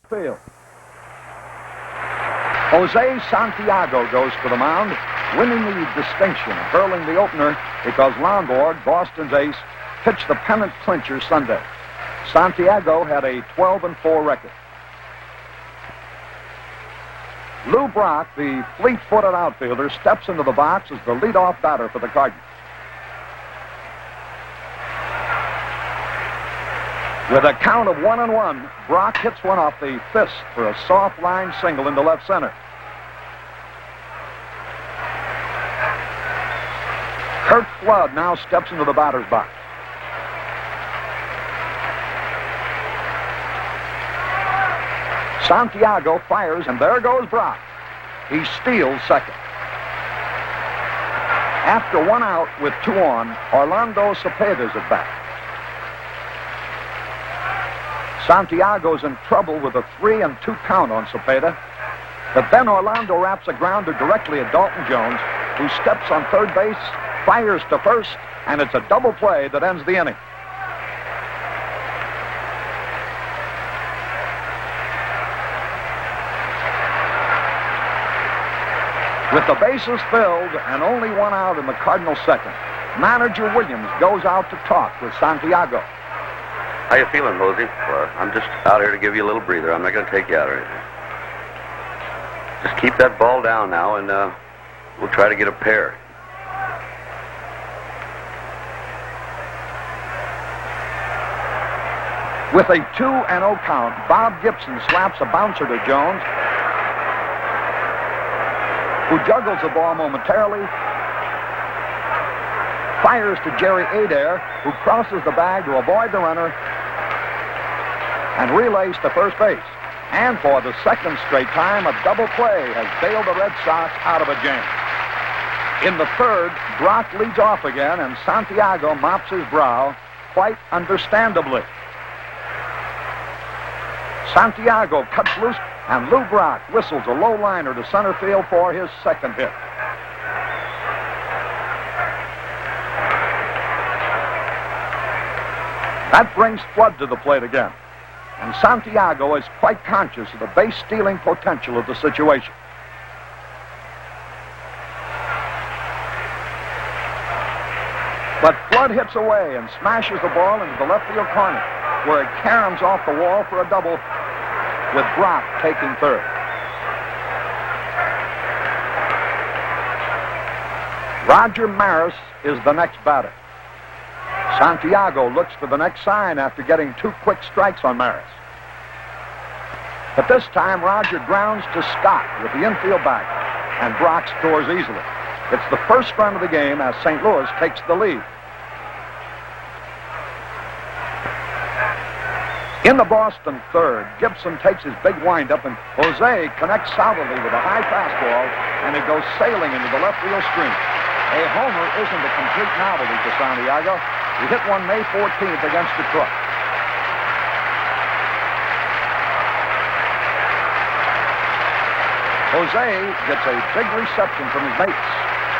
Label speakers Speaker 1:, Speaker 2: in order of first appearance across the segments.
Speaker 1: field. Jose Santiago goes to the mound, winning the distinction of hurling the opener because Lombard, Boston's ace, pitched the pennant clincher Sunday. Santiago had a 12-4 record. Lou Brock, the fleet-footed outfielder, steps into the box as the leadoff batter for the Cardinals. With a count of 1-1, Brock hits one off the fist for a soft line single into left center. Kurt Flood now steps into the batter's box. Santiago fires, and there goes Brock. He steals second. After 1 out with 2 on, Orlando Cepeda's at bat. Santiago's in trouble with a 3-2 count on Cepeda, but then Orlando wraps a grounder directly at Dalton Jones, who steps on third base, fires to first, and it's a double play that ends the inning. With the bases filled and only 1 out in the Cardinals' second, manager Williams goes out to talk with Santiago.
Speaker 2: How you feeling, Mosey? Well, I'm just out here to give you a little breather. I'm not going to take you out or anything. Just keep that ball down now, and we'll try to get a pair.
Speaker 1: With a 2-0 count, Bob Gibson slaps a bouncer to Jones, who juggles the ball momentarily, fires to Jerry Adair, who crosses the bag to avoid the runner, and relays to first base. And for the second straight time, a double play has bailed the Red Sox out of a jam. In the third, Brock leads off again, and Santiago mops his brow, quite understandably. Santiago cuts loose, and Lou Brock whistles a low liner to center field for his second hit. That brings Flood to the plate again, and Santiago is quite conscious of the base-stealing potential of the situation. But Flood hits away and smashes the ball into the left field corner, where it caroms off the wall for a double, with Brock taking third. Roger Maris is the next batter. Santiago looks for the next sign after getting 2 quick strikes on Maris. But this time, Roger grounds to Scott with the infield back, and Brock scores easily. It's the first run of the game as St. Louis takes the lead. In the Boston third, Gibson takes his big windup, and Jose connects solidly with a high fastball, and it goes sailing into the left field stream. A homer isn't a complete novelty for Santiago. He hit one May 14th against Detroit. Jose gets a big reception from his mates,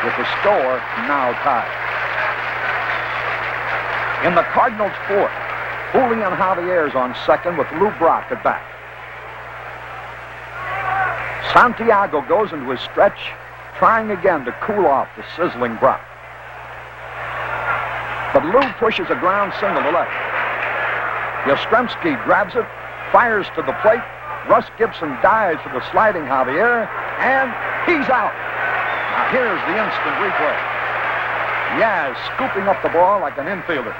Speaker 1: with the score now tied. In the Cardinals' fourth, Julian Javier's on second with Lou Brock at bat. Santiago goes into his stretch, trying again to cool off the sizzling Brock. But Lou pushes a ground single to left. Yastrzemski grabs it, fires to the plate. Russ Gibson dives for the sliding Javier, and he's out. Now here's the instant replay. Diaz scooping up the ball like an infielder,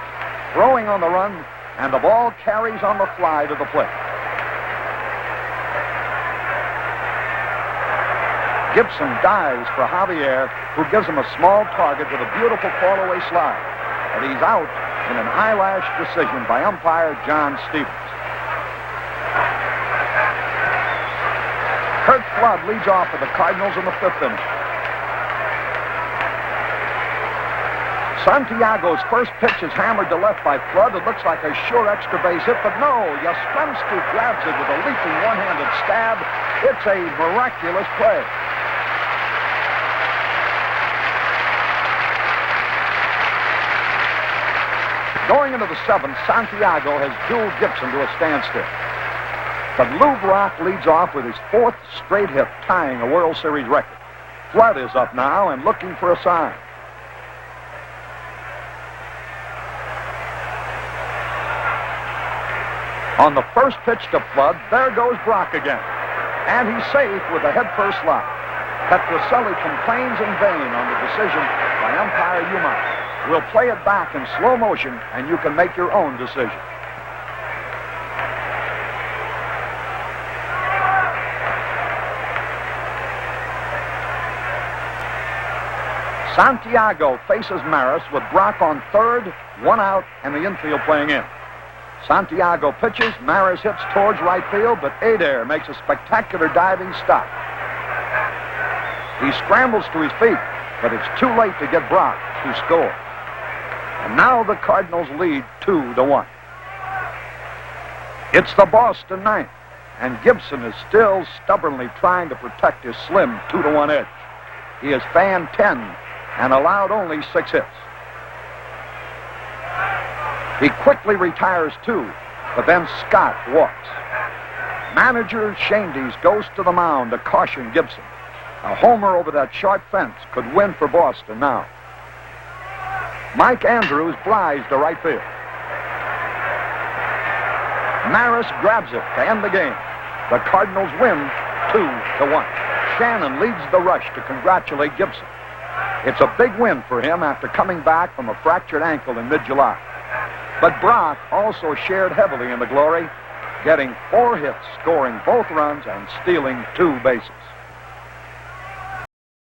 Speaker 1: throwing on the run, and the ball carries on the fly to the plate. Gibson dives for Javier, who gives him a small target with a beautiful fall-away slide. And he's out in an eyelash decision by umpire John Stevens. Kurt Flood leads off for the Cardinals in the 5th inning. Santiago's first pitch is hammered to left by Flood. It looks like a sure extra base hit, but no, Yastrzemski grabs it with a leaping one-handed stab. It's a miraculous play. Going into the 7th, Santiago has dueled Gibson to a standstill. But Lou Brock leads off with his 4th straight hit, tying a World Series record. Flood is up now and looking for a sign. On the first pitch to Flood, there goes Brock again. And he's safe with a head-first slide. Petrocelli complains in vain on the decision by umpire Yuma. We'll play it back in slow motion, and you can make your own decision. Santiago faces Maris with Brock on third, 1 out, and the infield playing in. Santiago pitches, Maris hits towards right field, but Adair makes a spectacular diving stop. He scrambles to his feet, but it's too late to get Brock to score. And now the Cardinals lead 2-1. It's the Boston ninth, and Gibson is still stubbornly trying to protect his slim 2-1 edge. He has fanned 10 and allowed only 6 hits. He quickly retires 2, but then Scott walks. Manager Shandes goes to the mound to caution Gibson. A homer over that short fence could win for Boston now. Mike Andrews flies to right field. Maris grabs it to end the game. The Cardinals win 2-1. Shannon leads the rush to congratulate Gibson. It's a big win for him after coming back from a fractured ankle in mid-July. But Brock also shared heavily in the glory, getting 4 hits, scoring both runs, and stealing 2 bases.